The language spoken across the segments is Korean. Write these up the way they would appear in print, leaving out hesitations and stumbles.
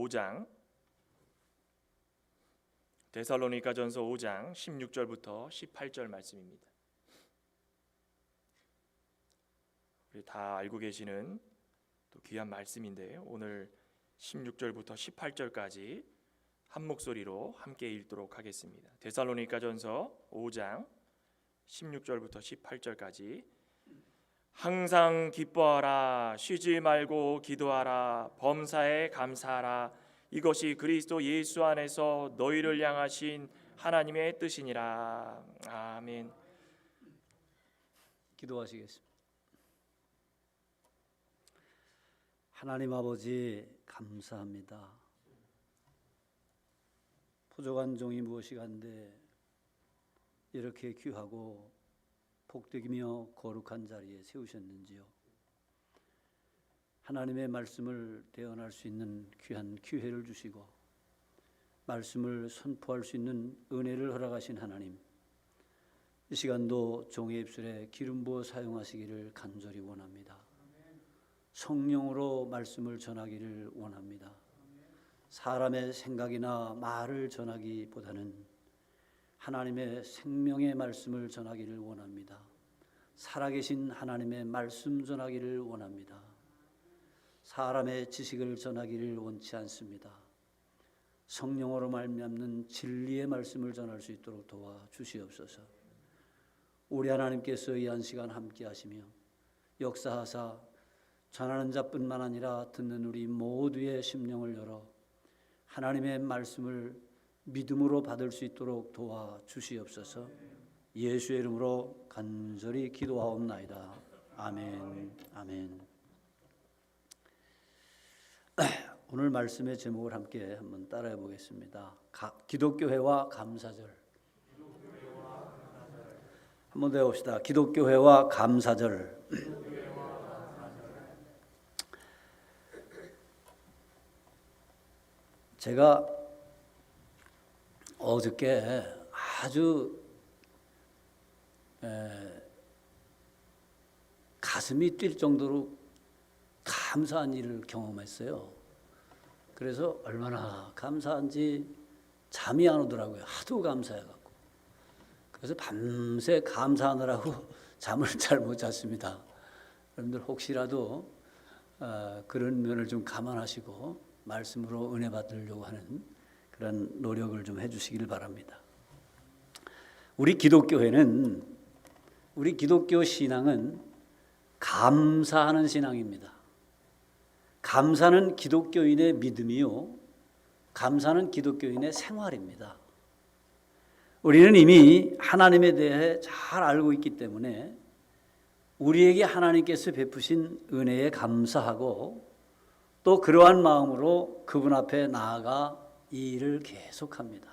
5장 데살로니가전서 5장 16절부터 18절 말씀입니다. 우리 다 알고 계시는 또 귀한 말씀인데 오늘 16절부터 18절까지 한 목소리로 함께 읽도록 하겠습니다. 데살로니가전서 5장 16절부터 18절까지 항상 기뻐하라, 쉬지 말고 기도하라, 범사에 감사하라. 이것이 그리스도 예수 안에서 너희를 향하신 하나님의 뜻이니라. 아멘. 기도하시겠습니다. 하나님 아버지 감사합니다. 부족한 종이 무엇이간데 이렇게 귀하고 복되이며 거룩한 자리에 세우셨는지요. 하나님의 말씀을 대언할 수 있는 귀한 기회를 주시고 말씀을 선포할 수 있는 은혜를 허락하신 하나님, 이 시간도 종의 입술에 기름 부어 사용하시기를 간절히 원합니다. 성령으로 말씀을 전하기를 원합니다. 사람의 생각이나 말을 전하기보다는 하나님의 생명의 말씀을 전하기를 원합니다. 살아계신 하나님의 말씀 전하기를 원합니다. 사람의 지식을 전하기를 원치 않습니다. 성령으로 말미암는 진리의 말씀을 전할 수 있도록 도와주시옵소서. 우리 하나님께서 이 한 시간 함께 하시며 역사하사 전하는 자뿐만 아니라 듣는 우리 모두의 심령을 열어 하나님의 말씀을 믿음으로 받을 수 있도록 도와주시옵소서. 예수의 이름으로 간절히 기도하옵나이다. 아멘. 아멘. 오늘 말씀의 제목을 함께 한번 따라해 보겠습니다. 기독교회와 감사절. 한번 더 해봅시다. 기독교회와 감사절. 제가 어저께 아주 가슴이 뛸 정도로 감사한 일을 경험했어요. 그래서 얼마나 감사한지 잠이 안 오더라고요. 하도 감사해갖고. 그래서 밤새 감사하느라고 잠을 잘 못 잤습니다. 여러분들 혹시라도 그런 면을 좀 감안하시고 말씀으로 은혜 받으려고 하는 그런 노력을 좀 해주시길 바랍니다. 우리 기독교회는, 우리 기독교 신앙은 감사하는 신앙입니다. 감사는 기독교인의 믿음이요, 감사는 기독교인의 생활입니다. 우리는 이미 하나님에 대해 잘 알고 있기 때문에 우리에게 하나님께서 베푸신 은혜에 감사하고 또 그러한 마음으로 그분 앞에 나아가 이 일을 계속합니다.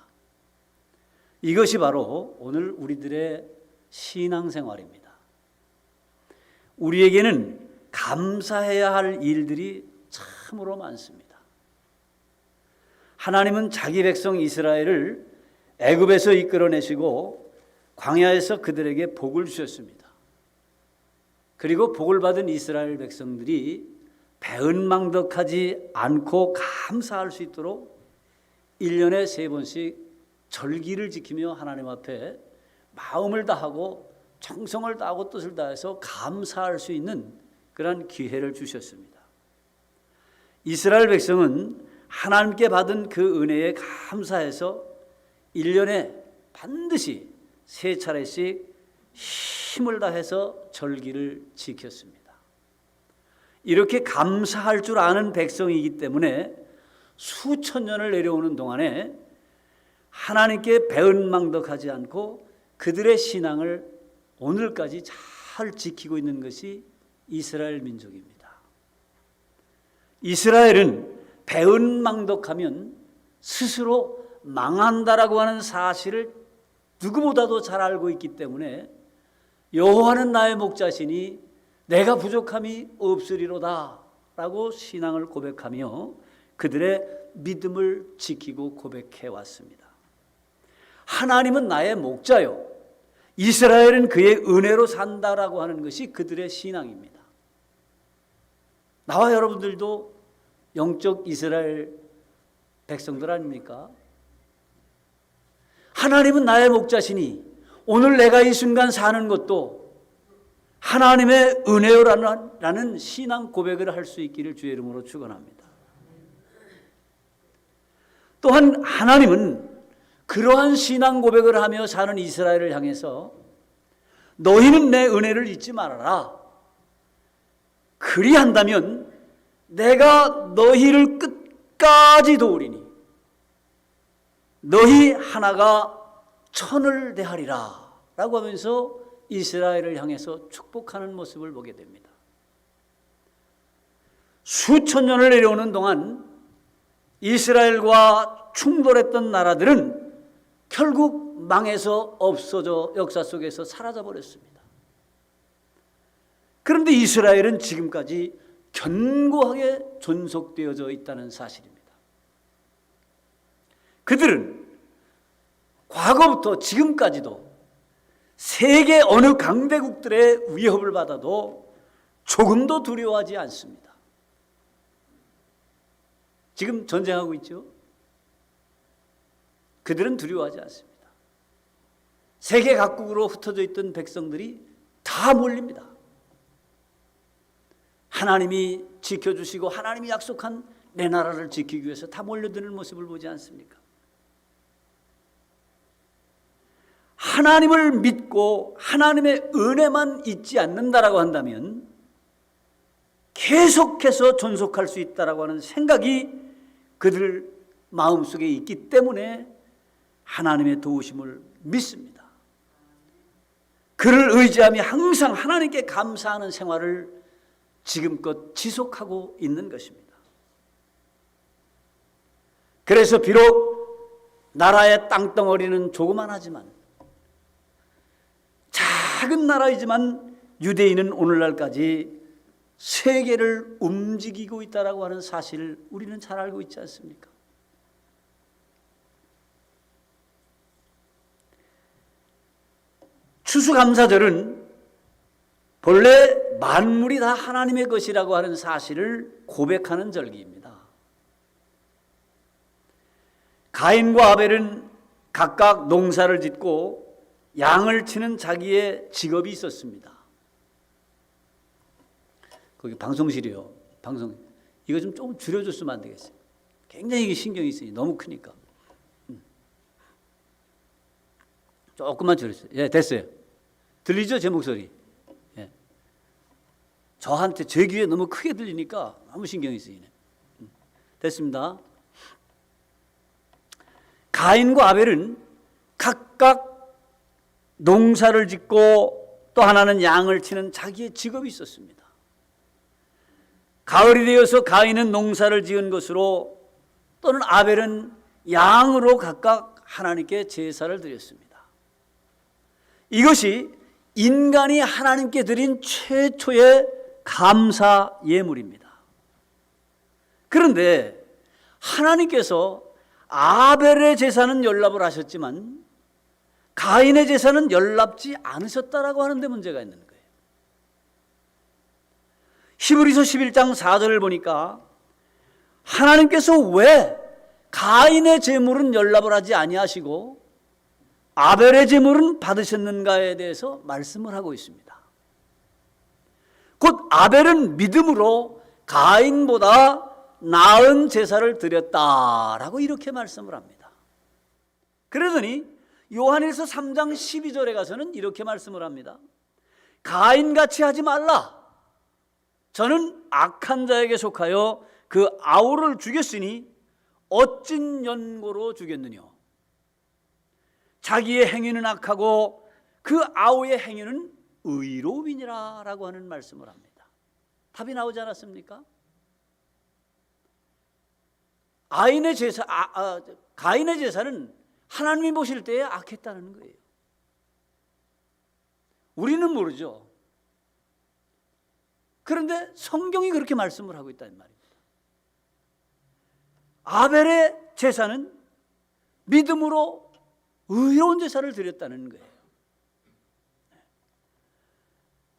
이것이 바로 오늘 우리들의 신앙생활입니다. 우리에게는 감사해야 할 일들이 참으로 많습니다. 하나님은 자기 백성 이스라엘을 애굽에서 이끌어내시고 광야에서 그들에게 복을 주셨습니다. 그리고 복을 받은 이스라엘 백성들이 배은망덕하지 않고 감사할 수 있도록 1년에 3번씩 절기를 지키며 하나님 앞에 마음을 다하고 정성을 다하고 뜻을 다해서 감사할 수 있는 그런 기회를 주셨습니다. 이스라엘 백성은 하나님께 받은 그 은혜에 감사해서 1년에 반드시 3차례씩 힘을 다해서 절기를 지켰습니다. 이렇게 감사할 줄 아는 백성이기 때문에 수천 년을 내려오는 동안에 하나님께 배은망덕하지 않고 그들의 신앙을 오늘까지 잘 지키고 있는 것이 이스라엘 민족입니다. 이스라엘은 배은망덕하면 스스로 망한다라고 하는 사실을 누구보다도 잘 알고 있기 때문에 여호와는 나의 목자시니 내가 부족함이 없으리로다 라고 신앙을 고백하며 그들의 믿음을 지키고 고백해 왔습니다. 하나님은 나의 목자요, 이스라엘은 그의 은혜로 산다라고 하는 것이 그들의 신앙입니다. 나와 여러분들도 영적 이스라엘 백성들 아닙니까? 하나님은 나의 목자시니 오늘 내가 이 순간 사는 것도 하나님의 은혜요라는 신앙 고백을 할 수 있기를 주의 이름으로 축원합니다. 또한 하나님은 그러한 신앙 고백을 하며 사는 이스라엘을 향해서 너희는 내 은혜를 잊지 말아라. 그리한다면 내가 너희를 끝까지 도우리니 너희 하나가 천을 대하리라 라고 하면서 이스라엘을 향해서 축복하는 모습을 보게 됩니다. 수천 년을 내려오는 동안 이스라엘과 충돌했던 나라들은 결국 망해서 없어져 역사 속에서 사라져 버렸습니다. 그런데 이스라엘은 지금까지 견고하게 존속되어져 있다는 사실입니다. 그들은 과거부터 지금까지도 세계 어느 강대국들의 위협을 받아도 조금도 두려워하지 않습니다. 지금 전쟁하고 있죠? 그들은 두려워하지 않습니다. 세계 각국으로 흩어져 있던 백성들이 다 몰립니다. 하나님이 지켜주시고 하나님이 약속한 내 나라를 지키기 위해서 다 몰려드는 모습을 보지 않습니까? 하나님을 믿고 하나님의 은혜만 잊지 않는다라고 한다면 계속해서 존속할 수 있다라고 하는 생각이 그들 마음속에 있기 때문에 하나님의 도우심을 믿습니다. 그를 의지하며 항상 하나님께 감사하는 생활을 지금껏 지속하고 있는 것입니다. 그래서 비록 나라의 땅덩어리는 조그만하지만 작은 나라이지만 유대인은 오늘날까지 세계를 움직이고 있다라고 하는 사실을 우리는 잘 알고 있지 않습니까? 추수감사절은 본래 만물이 다 하나님의 것이라고 하는 사실을 고백하는 절기입니다. 가인과 아벨은 각각 농사를 짓고 양을 치는 자기의 직업이 있었습니다. 거기 방송실이요. 방송 이거 좀 조금 줄여줬으면 안 되겠어요. 굉장히 이게 신경이 쓰니 너무 크니까. 조금만 줄였어요. 예, 됐어요. 들리죠? 제 목소리. 예. 저한테 제 귀에 너무 크게 들리니까 너무 신경이 쓰이네. 됐습니다. 가인과 아벨은 각각 농사를 짓고 또 하나는 양을 치는 자기의 직업이 있었습니다. 가을이 되어서 가인은 농사를 지은 것으로 또는 아벨은 양으로 각각 하나님께 제사를 드렸습니다. 이것이 인간이 하나님께 드린 최초의 감사 예물입니다. 그런데 하나님께서 아벨의 제사는 연락을 하셨지만 가인의 제사는 연락지 않으셨다라고 하는데 문제가 있는 거예요. 히브리서 11장 4절을 보니까 하나님께서 왜 가인의 제물은 연락을 하지 아니하시고 아벨의 제물은 받으셨는가에 대해서 말씀을 하고 있습니다. 곧 아벨은 믿음으로 가인보다 나은 제사를 드렸다라고 이렇게 말씀을 합니다. 그러더니 요한일서 3장 12절에 가서는 이렇게 말씀을 합니다. 가인같이 하지 말라. 저는 악한 자에게 속하여 그 아우를 죽였으니 어찐 연고로 죽였느냐. 자기의 행위는 악하고 그 아우의 행위는 의로움이니라 라고 하는 말씀을 합니다. 답이 나오지 않았습니까? 가인의 제사는 하나님이 보실 때에 악했다는 거예요. 우리는 모르죠. 그런데 성경이 그렇게 말씀을 하고 있다는 말입니다. 아벨의 제사는 믿음으로 의로운 제사를 드렸다는 거예요.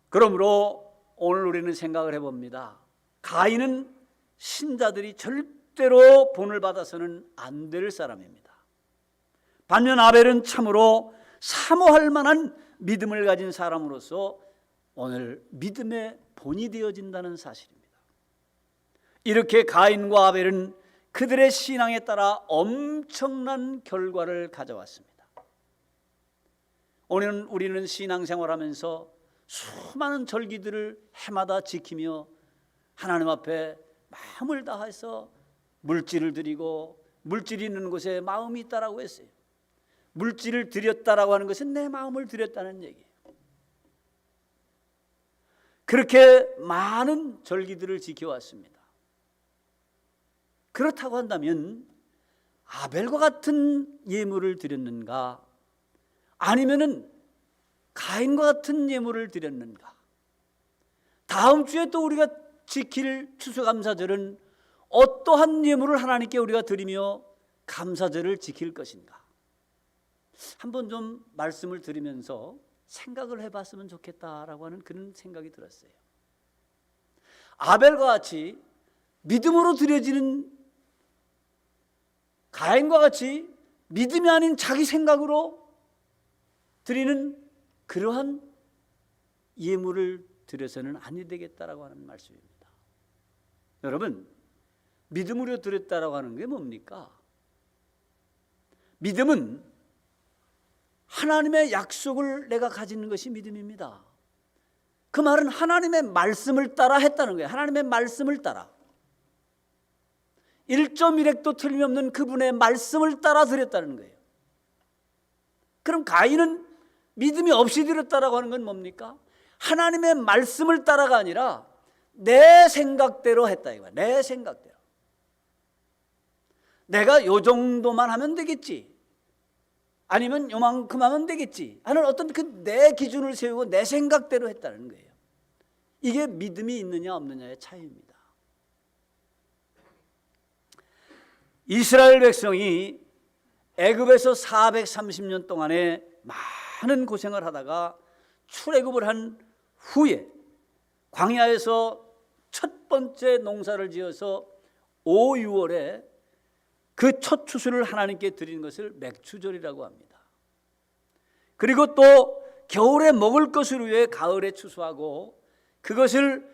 그러므로 오늘 우리는 생각을 해봅니다. 가인은 신자들이 절대 뜻대로 본을 받아서는 안 될 사람입니다. 반면 아벨은 참으로 사모할 만한 믿음을 가진 사람으로서 오늘 믿음의 본이 되어진다는 사실입니다. 이렇게 가인과 아벨은 그들의 신앙에 따라 엄청난 결과를 가져왔습니다. 오늘 우리는 신앙생활하면서 수많은 절기들을 해마다 지키며 하나님 앞에 마음을 다해서 물질을 드리고, 물질이 있는 곳에 마음이 있다라고 했어요. 물질을 드렸다라고 하는 것은 내 마음을 드렸다는 얘기예요. 그렇게 많은 절기들을 지켜왔습니다. 그렇다고 한다면 아벨과 같은 예물을 드렸는가, 아니면은 가인과 같은 예물을 드렸는가? 다음 주에 또 우리가 지킬 추수감사절은 어떠한 예물을 하나님께 우리가 드리며 감사절을 지킬 것인가? 한번 좀 말씀을 드리면서 생각을 해봤으면 좋겠다라고 하는 그런 생각이 들었어요. 아벨과 같이 믿음으로 드려지는, 가인과 같이 믿음이 아닌 자기 생각으로 드리는 그러한 예물을 드려서는 아니 되겠다라고 하는 말씀입니다. 여러분, 믿음으로 드렸다라고 하는 게 뭡니까? 믿음은 하나님의 약속을 내가 가지는 것이 믿음입니다. 그 말은 하나님의 말씀을 따라 했다는 거예요. 하나님의 말씀을 따라 1.1획도 틀림없는 그분의 말씀을 따라 드렸다는 거예요. 그럼 가인은 믿음이 없이 드렸다라고 하는 건 뭡니까? 하나님의 말씀을 따라가 아니라 내 생각대로 했다 이거야. 내 생각대로. 내가 요 정도만 하면 되겠지, 아니면 요만큼 하면 되겠지 하는 어떤 그 내 기준을 세우고 내 생각대로 했다는 거예요. 이게 믿음이 있느냐 없느냐의 차이입니다. 이스라엘 백성이 애굽에서 430년 동안에 많은 고생을 하다가 출애굽을 한 후에 광야에서 첫 번째 농사를 지어서 5, 6월에 그 첫 추수를 하나님께 드리는 것을 맥추절이라고 합니다. 그리고 또 겨울에 먹을 것을 위해 가을에 추수하고, 그것을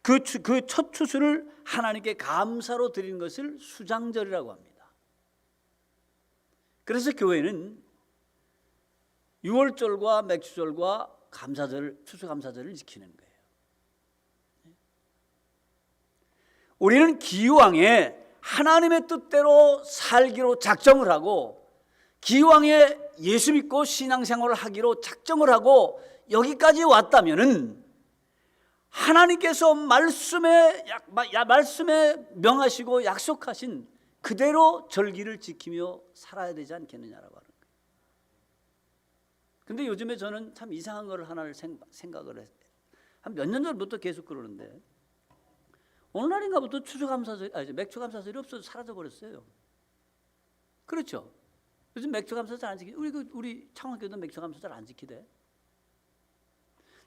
그 첫 추수를 하나님께 감사로 드리는 것을 수장절이라고 합니다. 그래서 교회는 6월절과 맥추절과 감사절, 추수감사절을 지키는 거예요. 우리는 기왕에 하나님의 뜻대로 살기로 작정을 하고, 기왕에 예수 믿고 신앙생활을 하기로 작정을 하고 여기까지 왔다면은 하나님께서 말씀에 명하시고 약속하신 그대로 절기를 지키며 살아야 되지 않겠느냐라고 하는 거예요. 근데 요즘에 저는 참 이상한 걸 하나를 생각을 했어요. 한 몇 년 전부터 계속 그러는데, 오늘날인가부터 맥추감사절이 없어서 사라져 버렸어요. 그렇죠? 요즘 맥추감사절 안 지키. 우리 창원교도 맥추감사절 안 지키대.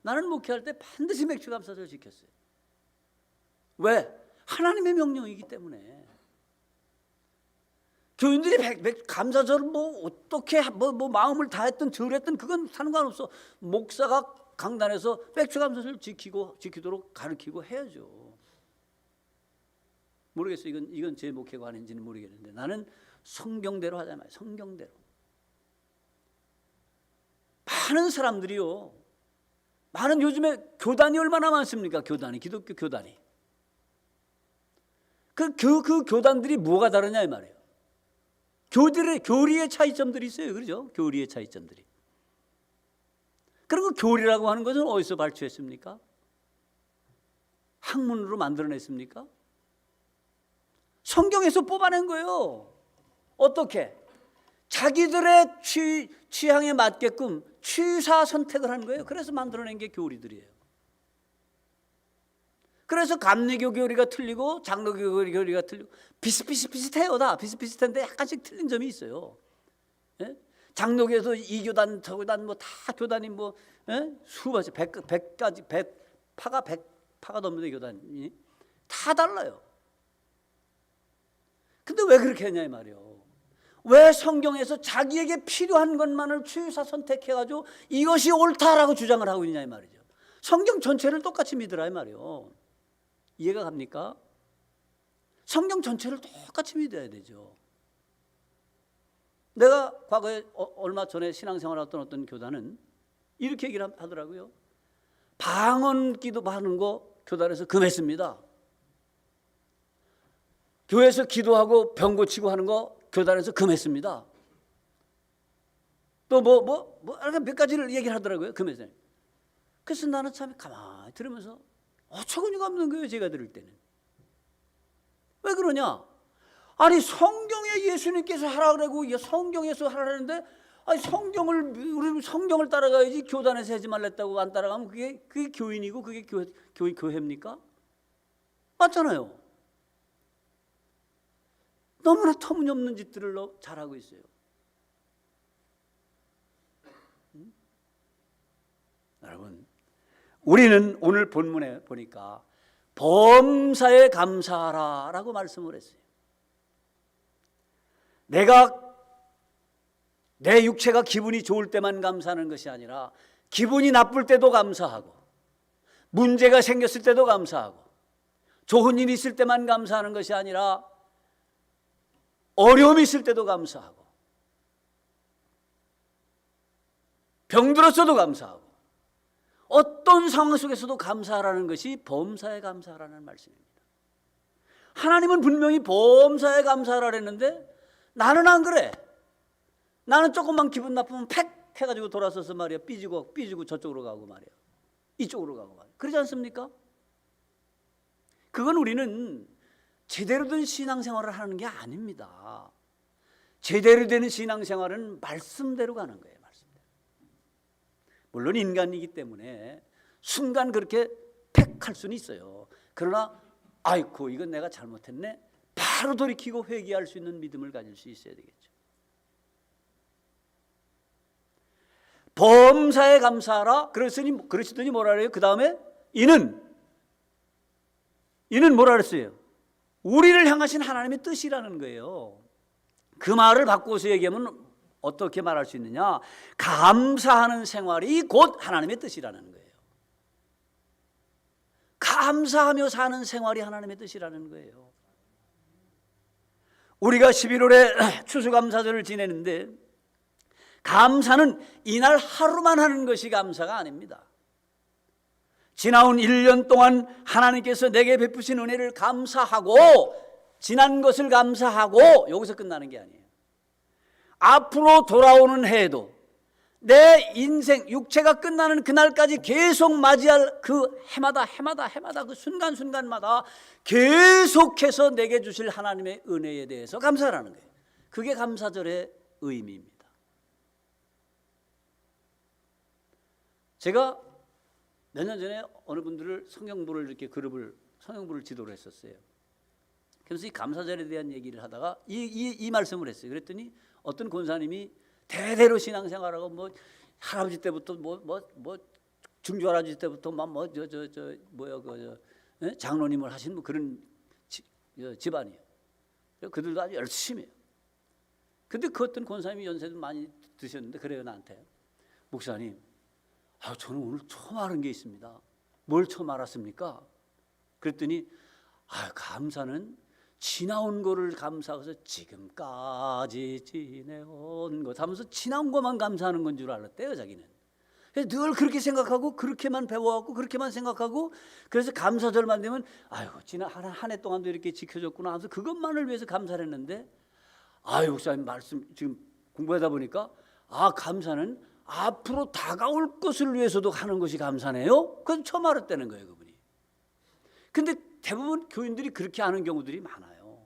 나는 목회할 때 반드시 맥추감사절 지켰어요. 왜? 하나님의 명령이기 때문에. 교인들이 감사절 어떻게 마음을 다했든 절했든 그건 상관없어. 목사가 강단에서 맥추감사절 지키도록 가르치고 해야죠. 모르겠어요. 이건 제 목회가 아닌지는 모르겠는데, 나는 성경대로 하잖아요. 성경대로. 많은 사람들이요, 요즘에 교단이 얼마나 많습니까? 기독교 교단이. 그 교단들이 뭐가 다르냐 이 말이에요. 교리의 차이점들이 있어요. 그렇죠? 교리의 차이점들이. 그리고 교리라고 하는 것은 어디서 발췌했습니까? 학문으로 만들어냈습니까? 성경에서 뽑아낸 거예요. 어떻게? 자기들의 취향에 맞게끔 취사 선택을 한 거예요. 그래서 만들어낸 게 교리들이에요. 그래서 감리교 교리가 틀리고 장로교 교리가 틀리고 비슷해요. 다 비슷한데 약간씩 틀린 점이 있어요. 예? 장로교에서 이 교단 저 교단 다 교단이 수없이 100가지 파가 넘는 교단이 다 달라요. 근데 왜 그렇게 했냐 이 말이에요. 왜 성경에서 자기에게 필요한 것만을 취사 선택해가지고 이것이 옳다라고 주장을 하고 있냐 이 말이죠. 성경 전체를 똑같이 믿으라 이 말이에요. 이해가 갑니까? 성경 전체를 똑같이 믿어야 되죠. 내가 과거에 얼마 전에 신앙생활을 했던 어떤 교단은 이렇게 얘기를 하더라고요. 방언 기도하는 거 교단에서 금했습니다. 교회에서 기도하고 병 고치고 하는 거 교단에서 금했습니다. 또 몇 가지를 얘기를 하더라고요. 금했어요. 그래서 나는 참 가만히 들으면서 어처구니가 없는 거예요. 제가 들을 때는. 왜 그러냐? 아니 성경에 예수님께서 하라 그러고 성경에서 하라는데 아니 우리 성경을 따라가야지 교단에서 하지 말랬다고 안 따라가면 그게 교인이고 그게 교회입니까? 맞잖아요. 너무나 터무니없는 짓들을 잘하고 있어요. 여러분, 우리는 오늘 본문에 보니까 범사에 감사하라라고 말씀을 했어요. 내 육체가 기분이 좋을 때만 감사하는 것이 아니라 기분이 나쁠 때도 감사하고 문제가 생겼을 때도 감사하고 좋은 일이 있을 때만 감사하는 것이 아니라 어려움이 있을 때도 감사하고 병들었어도 감사하고 어떤 상황 속에서도 감사하라는 것이 범사에 감사하라는 말씀입니다. 하나님은 분명히 범사에 감사하라 했는데 나는 안 그래. 나는 조금만 기분 나쁘면 팩 해가지고 돌아서서 말이야 삐지고 저쪽으로 가고 말이야 이쪽으로 가고 말이야. 그러지 않습니까? 그건 우리는 제대로 된 신앙생활을 하는 게 아닙니다. 제대로 되는 신앙생활은 말씀대로 가는 거예요. 말씀대로. 물론 인간이기 때문에 순간 그렇게 팩 할 수는 있어요. 그러나 아이고 이건 내가 잘못했네 바로 돌이키고 회개할 수 있는 믿음을 가질 수 있어야 되겠죠. 범사에 감사하라 그러시더니 뭐라 그래요? 그 다음에 이는 뭐라 그랬어요? 우리를 향하신 하나님의 뜻이라는 거예요. 그 말을 바꿔서 얘기하면 어떻게 말할 수 있느냐? 감사하는 생활이 곧 하나님의 뜻이라는 거예요. 감사하며 사는 생활이 하나님의 뜻이라는 거예요. 우리가 11월에 추수감사절을 지내는데 감사는 이날 하루만 하는 것이 감사가 아닙니다. 지나온 1년 동안 하나님께서 내게 베푸신 은혜를 감사하고 지난 것을 감사하고 여기서 끝나는 게 아니에요. 앞으로 돌아오는 해에도 내 인생 육체가 끝나는 그날까지 계속 맞이할 그 해마다 그 순간순간마다 계속해서 내게 주실 하나님의 은혜에 대해서 감사하라는 거예요. 그게 감사절의 의미입니다. 제가 몇 년 전에 어느 분들을 성경부를 지도를 했었어요. 그래서 이 감사절에 대한 얘기를 하다가 이 말씀을 했어요. 그랬더니 어떤 권사님이 대대로 신앙생활하고 할아버지 때부터 중조 할아버지 때부터 장로님을 하신 그런 집안이에요. 그들도 아주 열심히 해요. 근데 그 어떤 권사님이 연세도 많이 드셨는데 그래요 나한테 목사님 저는 오늘 처음 알은 게 있습니다. 뭘 처음 알았습니까? 그랬더니 감사는 지나온 거를 감사해서 지금까지 지내온 것 하면서 지나온 것만 감사하는 건 줄 알았대요 자기는. 그래서 늘 그렇게 생각하고 그렇게만 배워갖고 그렇게만 생각하고 그래서 감사절만 되면 지난 한 해 동안도 이렇게 지켜줬구나 하면서 그것만을 위해서 감사를 했는데 목사님 말씀 지금 공부하다 보니까 감사는 앞으로 다가올 것을 위해서도 하는 것이 감사네요. 그건 처음 알았다는 거예요 그분이. 근데 대부분 교인들이 그렇게 하는 경우들이 많아요.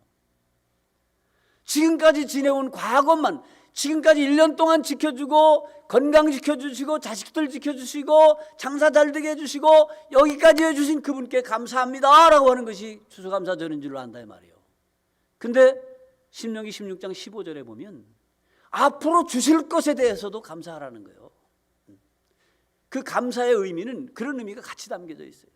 지금까지 지내온 과거만 지금까지 1년 동안 지켜주고 건강 지켜주시고 자식들 지켜주시고 장사 잘 되게 해주시고 여기까지 해주신 그분께 감사합니다 라고 하는 것이 추수감사절인 줄로 안다 이 말이에요. 근데 신명기 16장 15절에 보면 앞으로 주실 것에 대해서도 감사하라는 거예요. 그 감사의 의미는 그런 의미가 같이 담겨져 있어요.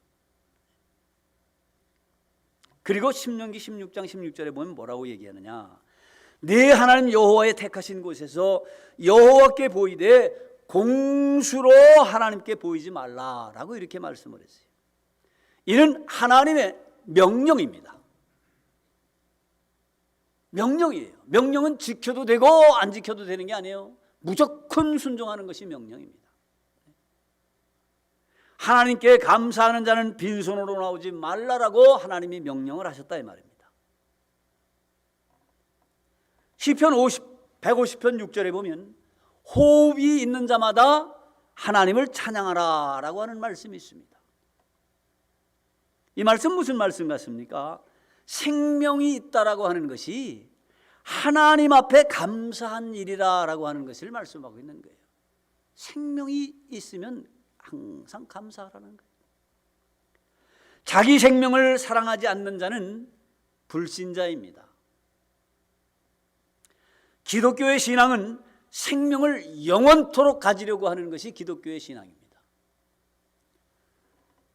그리고 신명기 16장 16절에 보면 뭐라고 얘기하느냐, 네 하나님 여호와의 택하신 곳에서 여호와께 보이되 공수로 하나님께 보이지 말라라고 이렇게 말씀을 했어요. 이는 하나님의 명령입니다. 명령이에요. 명령은 지켜도 되고 안 지켜도 되는 게 아니에요. 무조건 순종하는 것이 명령입니다. 하나님께 감사하는 자는 빈손으로 나오지 말라라고 하나님이 명령을 하셨다 이 말입니다. 시편 150편 6절에 보면 호흡이 있는 자마다 하나님을 찬양하라 라고 하는 말씀이 있습니다. 이 말씀 무슨 말씀 같습니까? 생명이 있다라고 하는 것이 하나님 앞에 감사한 일이라고 하는 것을 말씀하고 있는 거예요. 생명이 있으면 항상 감사하라는 거예요. 자기 생명을 사랑하지 않는 자는 불신자입니다. 기독교의 신앙은 생명을 영원토록 가지려고 하는 것이 기독교의 신앙입니다.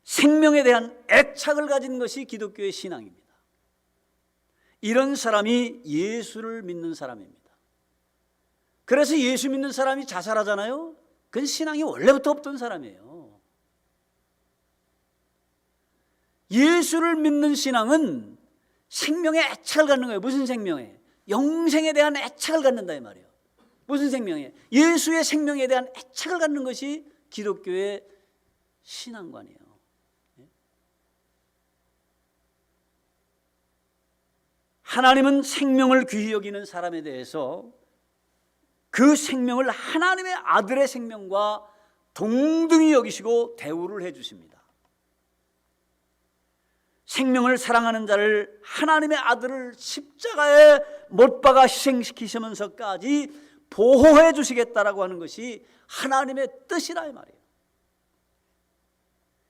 생명에 대한 애착을 가진 것이 기독교의 신앙입니다. 이런 사람이 예수를 믿는 사람입니다. 그래서 예수 믿는 사람이 자살하잖아요. 그건 신앙이 원래부터 없던 사람이에요. 예수를 믿는 신앙은 생명에 애착을 갖는 거예요. 무슨 생명에? 영생에 대한 애착을 갖는다 이 말이에요. 무슨 생명에? 예수의 생명에 대한 애착을 갖는 것이 기독교의 신앙관이에요. 하나님은 생명을 귀히 여기는 사람에 대해서 그 생명을 하나님의 아들의 생명과 동등히 여기시고 대우를 해 주십니다. 생명을 사랑하는 자를 하나님의 아들을 십자가에 못 박아 희생시키시면서까지 보호해 주시겠다라고 하는 것이 하나님의 뜻이라 이 말이에요.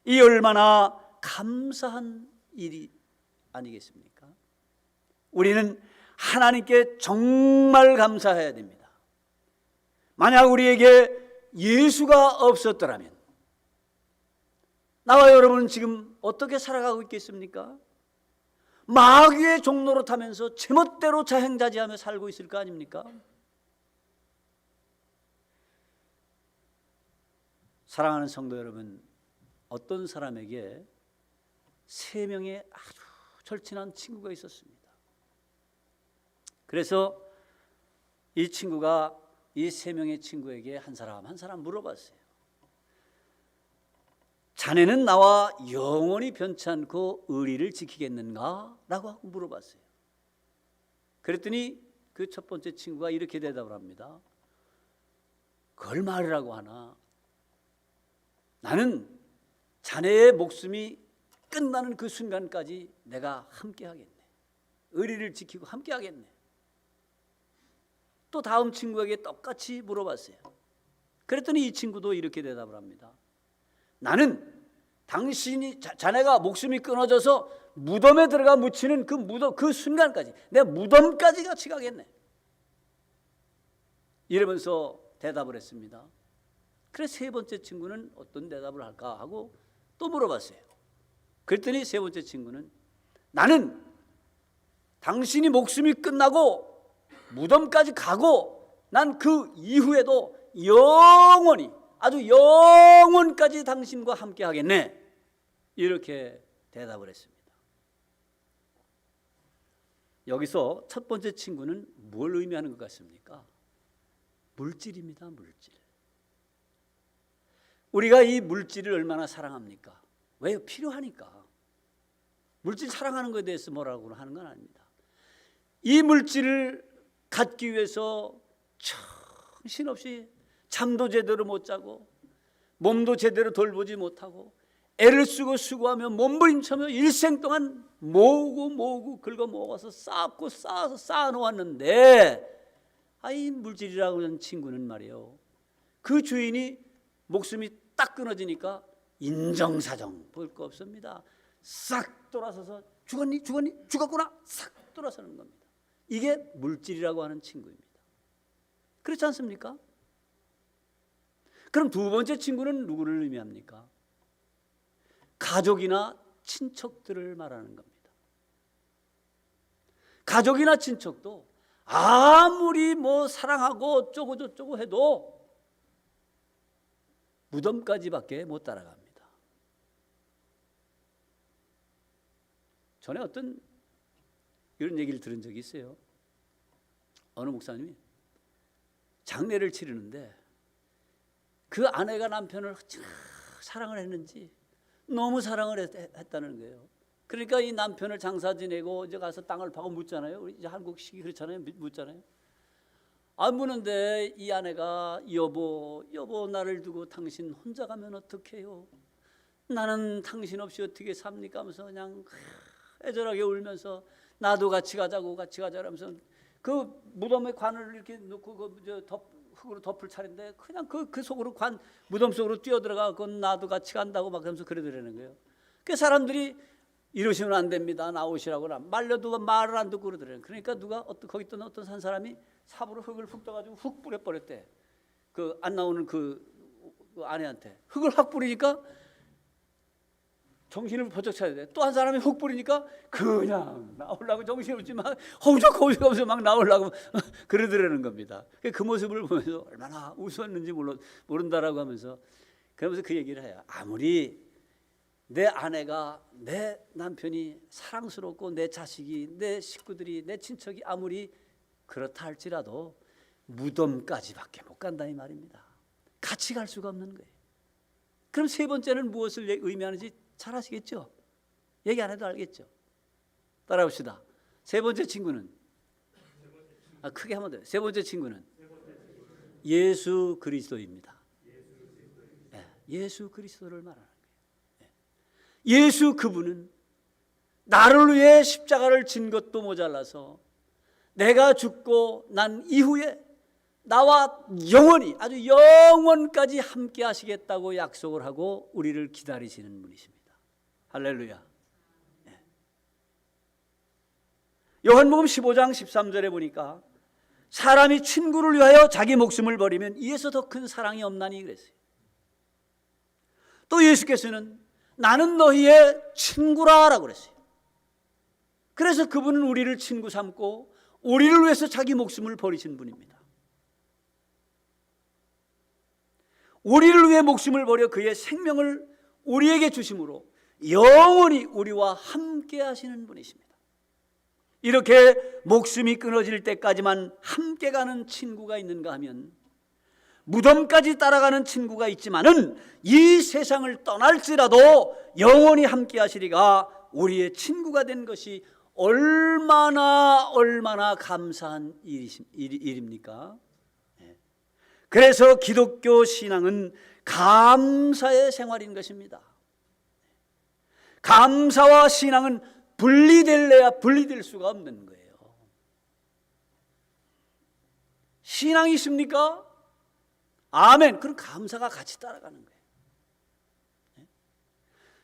이 얼마나 감사한 일이 아니겠습니까? 우리는 하나님께 정말 감사해야 됩니다. 만약 우리에게 예수가 없었더라면 나와 여러분은 지금 어떻게 살아가고 있겠습니까? 마귀의 종로로 타면서 제멋대로 자행자지하며 살고 있을 거 아닙니까? 사랑하는 성도 여러분, 어떤 사람에게 3명의 아주 절친한 친구가 있었습니다. 그래서 이 친구가 이 3명의 친구에게 한 사람 물어봤어요. 자네는 나와 영원히 변치 않고 의리를 지키겠는가? 라고 물어봤어요. 그랬더니 그 첫 번째 친구가 이렇게 대답을 합니다. 그걸 말이라고 하나? 나는 자네의 목숨이 끝나는 그 순간까지 내가 함께 하겠네. 의리를 지키고 함께 하겠네. 또 다음 친구에게 똑같이 물어봤어요. 그랬더니 이 친구도 이렇게 대답을 합니다. 나는 당신이 자네가 목숨이 끊어져서 무덤에 들어가 묻히는 그 순간까지 내 무덤까지 같이 가겠네. 이러면서 대답을 했습니다. 그래서 세 번째 친구는 어떤 대답을 할까 하고 또 물어봤어요. 그랬더니 세 번째 친구는 나는 당신이 목숨이 끝나고 무덤까지 가고 난 그 이후에도 영원히 아주 영원까지 당신과 함께 하겠네. 이렇게 대답을 했습니다. 여기서 첫 번째 친구는 뭘 의미하는 것 같습니까? 물질입니다. 물질. 우리가 이 물질을 얼마나 사랑합니까? 왜요? 필요하니까. 물질 사랑하는 것에 대해서 뭐라고 하는 건 아닙니다. 이 물질을 갖기 위해서 정신없이 잠도 제대로 못 자고 몸도 제대로 돌보지 못하고 애를 쓰고 수고하며 몸부림쳐며 일생 동안 모으고 긁어 모아서 쌓고 쌓아서 쌓아놓았는데 이 물질이라고 하는 친구는 말이에요. 그 주인이 목숨이 딱 끊어지니까 인정사정 볼 거 없습니다. 싹 돌아서서 죽었니? 죽었구나. 싹 돌아서는 겁니다. 이게 물질이라고 하는 친구입니다. 그렇지 않습니까? 그럼 두 번째 친구는 누구를 의미합니까? 가족이나 친척들을 말하는 겁니다. 가족이나 친척도 아무리 뭐 사랑하고 어쩌고 저쩌고 해도 무덤까지밖에 못 따라갑니다. 전에 어떤 이런 얘기를 들은 적이 있어요. 어느 목사님이 장례를 치르는데 그 아내가 남편을 사랑을 했는지 너무 사랑을 했다는 거예요. 그러니까 이 남편을 장사 지내고 이제 가서 땅을 파고 묻잖아요. 우리 이제 한국식이 그렇잖아요. 묻잖아요. 안 묻는데 이 아내가 여보 나를 두고 당신 혼자 가면 어떡해요? 나는 당신 없이 어떻게 삽니까? 하면서 그냥 애절하게 울면서 나도 같이 가자고 하면서 그 무덤에 관을 이렇게 놓고 흙으로 덮을 차례인데 그냥 그 속으로 무덤 속으로 뛰어들어가 그건 나도 같이 간다고 막 하면서 그러더라는 거예요. 그 사람들이 이러시면 안 됩니다. 나오시라고 말려도 말을 안 듣고 그러더래요. 그러니까 거기 있던 어떤 산 사람이 삽으로 흙을 훅 떠가지고 훅 뿌려버렸대. 그 안 나오는 그 아내한테 흙을 확 뿌리니까 정신을 번쩍 차려야 돼. 또 한 사람이 훅 뿌리니까 그냥 나오려고 정신없지 막 허우적허우적하면서 막 나오려고 그러더라는 겁니다. 그 모습을 보면서 얼마나 웃었는지 모른다라고 하면서 그러면서 그 얘기를 해요. 아무리 내 아내가 내 남편이 사랑스럽고 내 자식이 내 식구들이 내 친척이 아무리 그렇다 할지라도 무덤까지밖에 못 간다 이 말입니다. 같이 갈 수가 없는 거예요. 그럼 세 번째는 무엇을 의미하는지 잘 아시겠죠? 얘기 안 해도 알겠죠? 따라합시다. 세 번째 친구는 크게 한번 더. 세 번째 친구는 예수 그리스도입니다. 예수 그리스도를 말하는 거예요. 예수 그분은 나를 위해 십자가를 진 것도 모자라서 내가 죽고 난 이후에 나와 영원히 아주 영원까지 함께 하시겠다고 약속을 하고 우리를 기다리시는 분이십니다. 할렐루야. 요한복음 15장 13절에 보니까 사람이 친구를 위하여 자기 목숨을 버리면 이에서 더 큰 사랑이 없나니 그랬어요. 또 예수께서는 나는 너희의 친구라 라고 그랬어요. 그래서 그분은 우리를 친구 삼고 우리를 위해서 자기 목숨을 버리신 분입니다. 우리를 위해 목숨을 버려 그의 생명을 우리에게 주심으로 영원히 우리와 함께 하시는 분이십니다. 이렇게 목숨이 끊어질 때까지만 함께 가는 친구가 있는가 하면 무덤까지 따라가는 친구가 있지만은 이 세상을 떠날지라도 영원히 함께 하시리가 우리의 친구가 된 것이 얼마나 감사한 일입니까? 그래서 기독교 신앙은 감사의 생활인 것입니다. 감사와 신앙은 분리될래야 분리될 수가 없는 거예요. 신앙이 있습니까? 아멘. 그럼 감사가 같이 따라가는 거예요.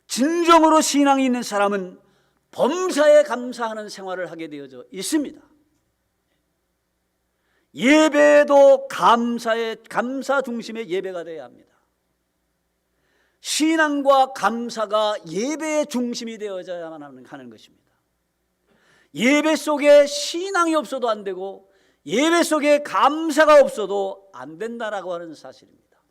진정으로 신앙이 있는 사람은 범사에 감사하는 생활을 하게 되어져 있습니다. 예배도 감사 중심의 예배가 되어야 합니다. 신앙과 감사가 예배의 중심이 되어져야만 하는 것입니다. 예배 속에 신앙이 없어도 안 되고 예배 속에 감사가 없어도 안 된다라고 하는 사실입니다.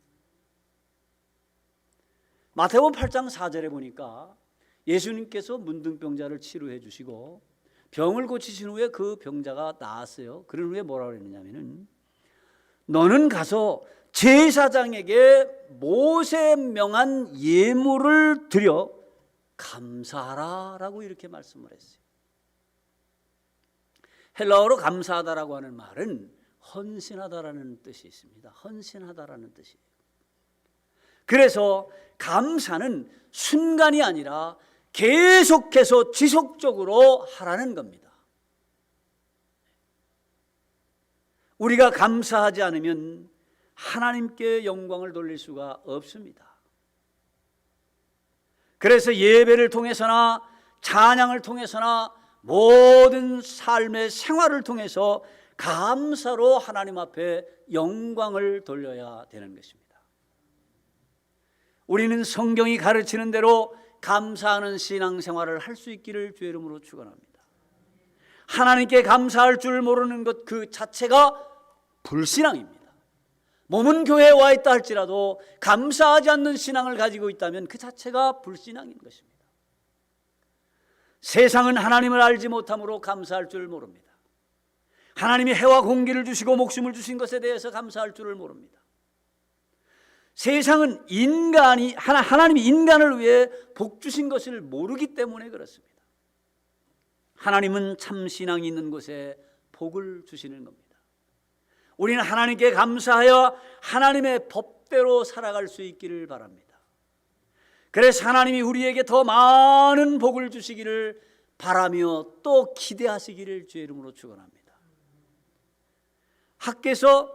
마태복음 8장 4절에 보니까 예수님께서 문둥병자를 치료해 주시고 병을 고치신 후에 그 병자가 나았어요. 그런 후에 뭐라고 그랬느냐면은 너는 가서 제사장에게 모세 명한 예물을 드려 감사하라 라고 이렇게 말씀을 했어요. 헬라어로 감사하다라고 하는 말은 헌신하다라는 뜻이 있습니다. 헌신하다라는 뜻이에요. 그래서 감사는 순간이 아니라 계속해서 지속적으로 하라는 겁니다. 우리가 감사하지 않으면 하나님께 영광을 돌릴 수가 없습니다. 그래서 예배를 통해서나 찬양을 통해서나 모든 삶의 생활을 통해서 감사로 하나님 앞에 영광을 돌려야 되는 것입니다. 우리는 성경이 가르치는 대로 감사하는 신앙생활을 할 수 있기를 주의 이름으로 축원합니다. 하나님께 감사할 줄 모르는 것 그 자체가 불신앙입니다. 몸은 교회에 와 있다 할지라도 감사하지 않는 신앙을 가지고 있다면 그 자체가 불신앙인 것입니다. 세상은 하나님을 알지 못함으로 감사할 줄 모릅니다. 하나님이 해와 공기를 주시고 목숨을 주신 것에 대해서 감사할 줄을 모릅니다. 세상은 하나님이 인간을 위해 복 주신 것을 모르기 때문에 그렇습니다. 하나님은 참 신앙이 있는 곳에 복을 주시는 겁니다. 우리는 하나님께 감사하여 하나님의 법대로 살아갈 수 있기를 바랍니다. 그래서 하나님이 우리에게 더 많은 복을 주시기를 바라며 또 기대하시기를 주의 이름으로 축원합니다.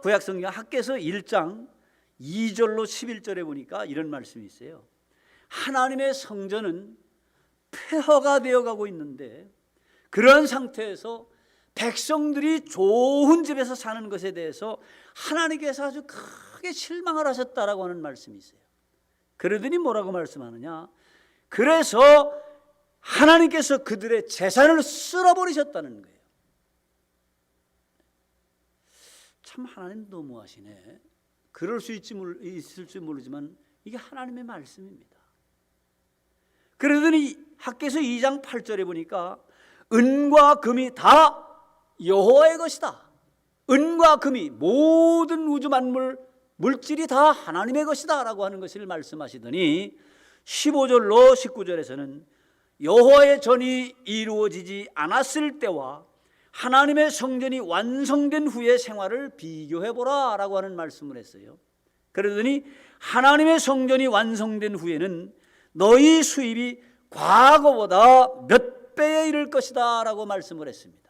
구약성경 학개서 1장 2절로 11절에 보니까 이런 말씀이 있어요. 하나님의 성전은 폐허가 되어가고 있는데 그런 상태에서 백성들이 좋은 집에서 사는 것에 대해서 하나님께서 아주 크게 실망을 하셨다라고 하는 말씀이 있어요. 그러더니 뭐라고 말씀하느냐? 그래서 하나님께서 그들의 재산을 쓸어버리셨다는 거예요. 참 하나님 너무하시네. 그럴 수 있을지 모르지만 이게 하나님의 말씀입니다. 그러더니 학개서 2장 8절에 보니까 은과 금이 다 여호와의 것이다. 은과 금이 모든 우주 만물 물질이 다 하나님의 것이다 라고 하는 것을 말씀하시더니 15절로 19절에서는 여호와의 전이 이루어지지 않았을 때와 하나님의 성전이 완성된 후의 생활을 비교해보라 라고 하는 말씀을 했어요. 그러더니 하나님의 성전이 완성된 후에는 너희 수입이 과거보다 몇 배에 이를 것이다 라고 말씀을 했습니다.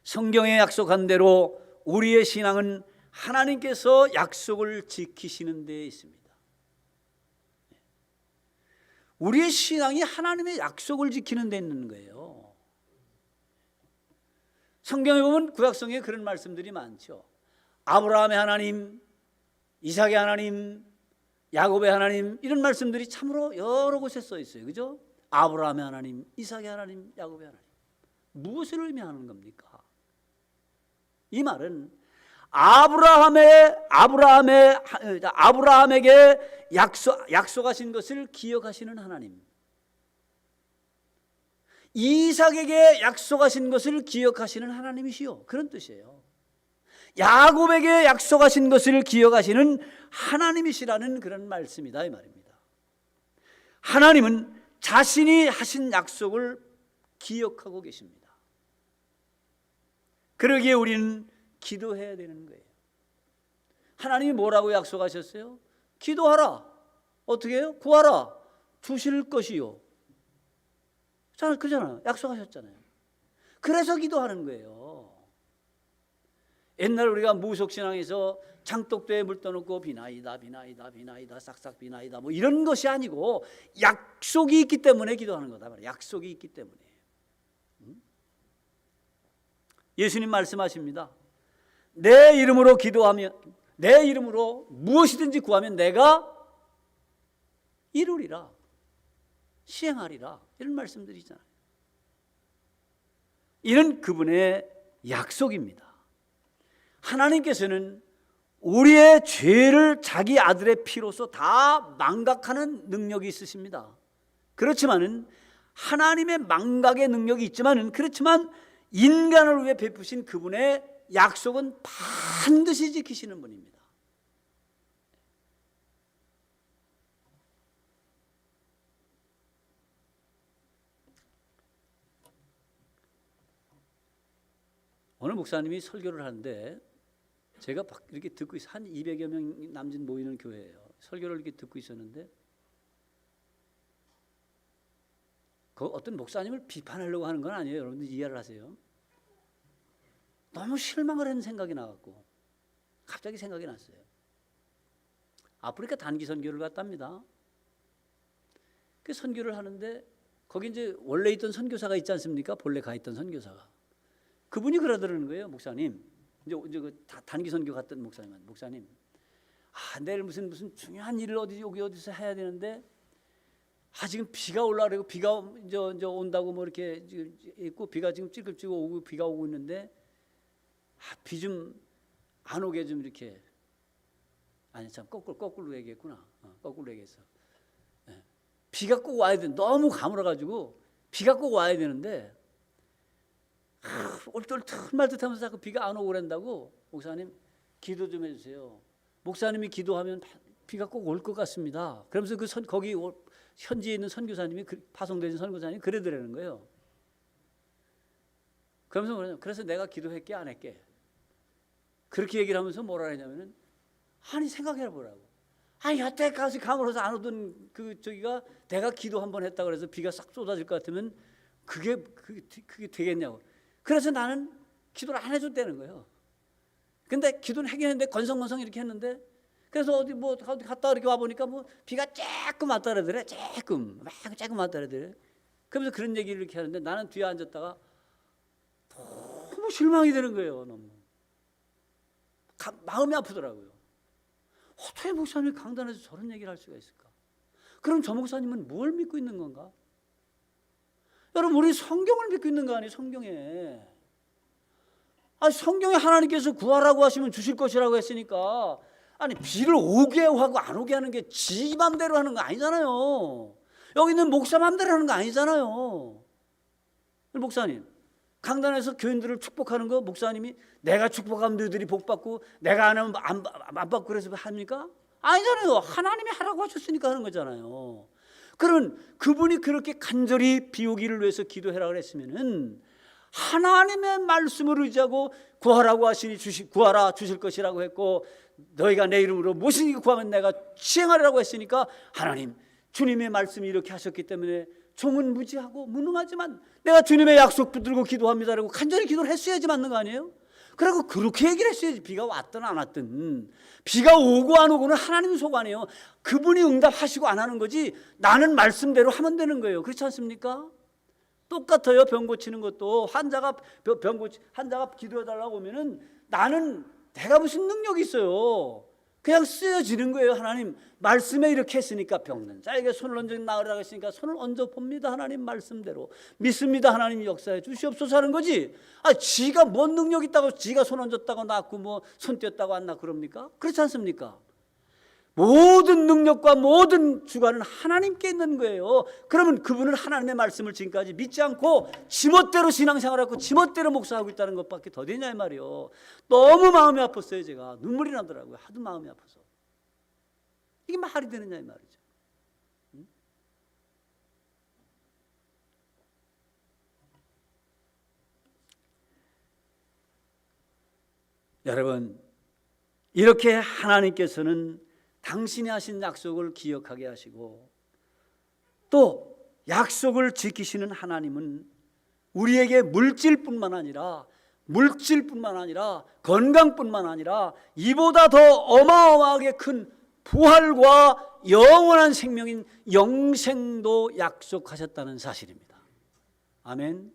성경에 약속한 대로 우리의 신앙은 하나님께서 약속을 지키시는 데에 있습니다. 우리의 신앙이 하나님의 약속을 지키는 데 있는 거예요. 성경에 보면 구약성경에 그런 말씀들이 많죠. 아브라함의 하나님, 이삭의 하나님, 야곱의 하나님, 이런 말씀들이 참으로 여러 곳에 써 있어요. 그죠? 아브라함의 하나님, 이삭의 하나님, 야곱의 하나님. 무엇을 의미하는 겁니까? 이 말은 아브라함에게 약속하신 것을 기억하시는 하나님, 이삭에게 약속하신 것을 기억하시는 하나님이시요, 그런 뜻이에요. 야곱에게 약속하신 것을 기억하시는 하나님이시라는 그런 말씀이다 이 말입니다. 하나님은 자신이 하신 약속을 기억하고 계십니다. 그러기에 우리는 기도해야 되는 거예요. 하나님이 뭐라고 약속하셨어요? 기도하라. 어떻게 해요? 구하라. 주실 것이요. 그잖아요. 약속하셨잖아요. 그래서 기도하는 거예요. 옛날 우리가 무속신앙에서 장독대에 물 떠놓고 비나이다 싹싹 비나이다 뭐 이런 것이 아니고 약속이 있기 때문에 기도하는 거다. 약속이 있기 때문에. 예수님 말씀하십니다. 내 이름으로 기도하면, 내 이름으로 무엇이든지 구하면 내가 이루리라, 시행하리라, 이런 말씀들이잖아요. 이는 그분의 약속입니다. 하나님께서는 우리의 죄를 자기 아들의 피로서 다 망각하는 능력이 있으십니다. 그렇지만은 하나님의 망각의 능력이 있지만은 그렇지만 인간을 위해 베푸신 그분의 약속은 반드시 지키시는 분입니다. 오늘 목사님이 설교를 하는데 제가 이렇게 듣고 있어. 한 200여 명 남짓 모이는 교회예요. 설교를 이렇게 듣고 있었는데 그 어떤 목사님을 비판하려고 하는 건 아니에요. 여러분들 이해를 하세요. 너무 실망을 하는 생각이 나갖고 갑자기 생각이 났어요. 아프리카 단기 선교를 갔답니다. 그 선교를 하는데 거기 이제 원래 있던 선교사가 있지 않습니까? 본래 가 있던 선교사가. 그분이 그러더라는 거예요. 목사님, 이제 그 단기 선교 갔던 목사님, 내일 무슨 중요한 일을 어디서 해야 되는데 지금 비가 올라 그러고 비가 이제 온다고 뭐 이렇게 있고 비가 지금 찔끔찔끔 오고 비가 오고 있는데 비 좀 안 오게 좀 이렇게 아니 참 거꾸로 얘기했구나. 거꾸로 얘기했어. 비가 꼭 와야 돼. 너무 가물어가지고 비가 꼭 와야 되는데 올떨 말듯 하면서 자꾸 비가 안 오고 그런다고 목사님 기도 좀 해주세요. 목사님이 기도하면 비가 꼭 올 것 같습니다. 그러면서 거기 현지에 있는 선교사님이 파송되신 선교사님이 그러더라는 거예요. 그러면서 뭐냐면 그래서 내가 기도할게 안 할게 그렇게 얘기를 하면서 뭐라 하냐면은 아니 생각해 보라고. 여태까지 가물어서 안 오던 저기가 내가 기도 한번 했다 그래서 비가 싹 쏟아질 것 같으면 그게 되겠냐고. 그래서 나는 기도를 안 해줬다는 거예요. 근데 기도는 하긴 했는데 건성건성 이렇게 했는데 그래서 어디 갔다 이렇게 와 보니까 비가 조금 왔다 그러더래. 조금 왔다 그러더래. 그러면서 그런 얘기를 이렇게 하는데 나는 뒤에 앉았다가 너무 실망이 되는 거예요. 너무 마음이 아프더라고요. 어떻게 목사님이 강단에서 저런 얘기를 할 수가 있을까? 그럼 저 목사님은 뭘 믿고 있는 건가? 여러분 우리 성경을 믿고 있는 거 아니에요? 성경에 성경에 하나님께서 구하라고 하시면 주실 것이라고 했으니까 비를 오게 하고 안 오게 하는 게 지 맘대로 하는 거 아니잖아요. 여기 있는 목사 맘대로 하는 거 아니잖아요. 목사님 강단에서 교인들을 축복하는 거 목사님이 내가 축복하면 너희들이 복 받고 내가 안 하면 안 받고 그래서 합니까? 아니잖아요. 하나님이 하라고 하셨으니까 하는 거잖아요. 그러면 그분이 그렇게 간절히 비 오기를 위해서 기도해라 그랬으면은 하나님의 말씀을 의지하고 구하라고 하시니 구하라 주실 것이라고 했고 너희가 내 이름으로 무엇이든지 구하면 내가 시행하리라고 했으니까 하나님 주님의 말씀이 이렇게 하셨기 때문에 종은 무지하고 무능하지만 내가 주님의 약속 붙들고 기도합니다라고 간절히 기도를 했어야지 맞는 거 아니에요? 그리고 그렇게 얘기를 했어야지. 비가 왔든 안 왔든 비가 오고 안 오고는 하나님 소관이에요. 그분이 응답하시고 안 하는 거지 나는 말씀대로 하면 되는 거예요. 그렇지 않습니까? 똑같아요. 병 고치는 것도 환자가 기도해달라고 하면은 내가 무슨 능력이 있어요. 그냥 쓰여지는 거예요. 하나님 말씀에 이렇게 했으니까 병든 자에게 손을 얹어 나으라고 했으니까 손을 얹어 봅니다. 하나님 말씀대로 믿습니다. 하나님 역사해 주시옵소서 하는 거지. 지가 뭔 능력 있다고 지가 손 얹었다고 낫고 손 띄었다고 안 낫고 그럽니까? 그렇지 않습니까? 모든 능력과 모든 주관은 하나님께 있는 거예요. 그러면 그분은 하나님의 말씀을 지금까지 믿지 않고 지멋대로 신앙생활하고 지멋대로 목사하고 있다는 것밖에 더 되냐 이 말이에요. 너무 마음이 아팠어요. 제가 눈물이 나더라고요. 하도 마음이 아파서. 이게 말이 되느냐 이 말이죠. 여러분 이렇게 하나님께서는 당신이 하신 약속을 기억하게 하시고 또 약속을 지키시는 하나님은 우리에게 물질뿐만 아니라 건강뿐만 아니라 이보다 더 어마어마하게 큰 부활과 영원한 생명인 영생도 약속하셨다는 사실입니다. 아멘.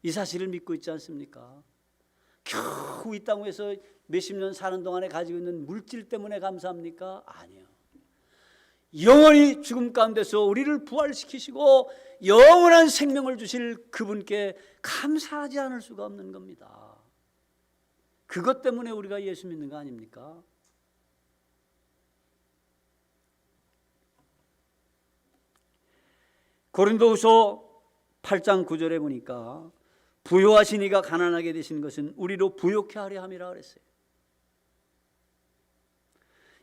이 사실을 믿고 있지 않습니까? 겨우 이 땅에서 몇십 년 사는 동안에 가지고 있는 물질 때문에 감사합니까? 아니요. 영원히 죽음 가운데서 우리를 부활시키시고 영원한 생명을 주실 그분께 감사하지 않을 수가 없는 겁니다. 그것 때문에 우리가 예수 믿는 거 아닙니까? 고린도후서 8장 9절에 보니까 부요하신 이가 가난하게 되신 것은 우리로 부요케 하려 함이라 그랬어요.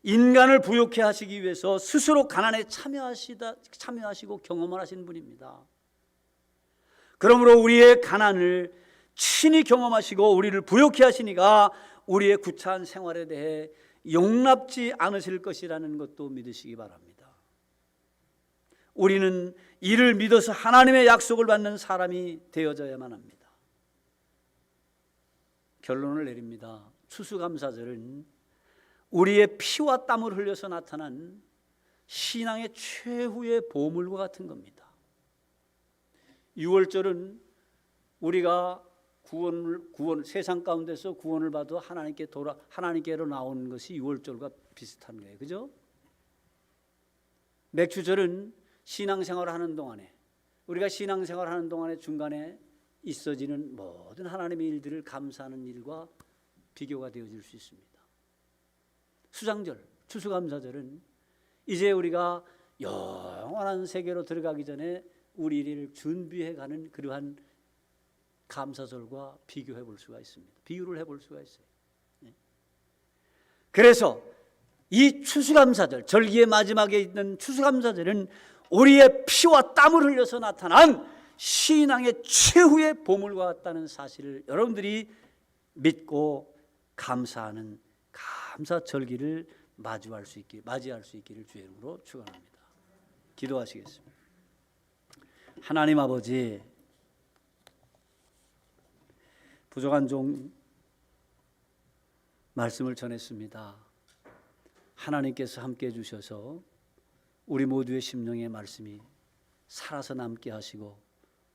인간을 부요케 하시기 위해서 스스로 가난에 참여하시고 경험을 하신 분입니다. 그러므로 우리의 가난을 친히 경험하시고 우리를 부요케 하시니가 우리의 구차한 생활에 대해 용납지 않으실 것이라는 것도 믿으시기 바랍니다. 우리는 이를 믿어서 하나님의 약속을 받는 사람이 되어져야만 합니다. 결론을 내립니다. 추수감사절은 우리의 피와 땀을 흘려서 나타난 신앙의 최후의 보물과 같은 겁니다. 6월절은 우리가 세상 가운데서 구원을 받아 하나님께로 나오는 것이 6월절과 비슷한 거예요. 그죠? 맥주절은 신앙생활을 하는 동안에, 우리가 신앙생활을 하는 동안에 중간에 있어지는 모든 하나님의 일들을 감사하는 일과 비교가 되어질 수 있습니다. 수장절, 추수감사절은 이제 우리가 영원한 세계로 들어가기 전에 우리를 준비해가는 그러한 감사절과 비교해 볼 수가 있습니다. 비유를 해볼 수가 있어요. 그래서 이 추수감사절, 절기의 마지막에 있는 추수감사절은 우리의 피와 땀을 흘려서 나타난 신앙의 최후의 보물과 같다는 사실을 여러분들이 믿고 감사하는 감사절기를 맞이할 수 있기를 주의 이름으로 축원합니다. 기도하시겠습니다. 하나님 아버지, 부족한 종 말씀을 전했습니다. 하나님께서 함께해 주셔서 우리 모두의 심령의 말씀이 살아서 남게 하시고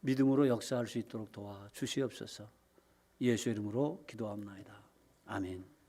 믿음으로 역사할 수 있도록 도와 주시옵소서. 예수 이름으로 기도합나이다. 아멘.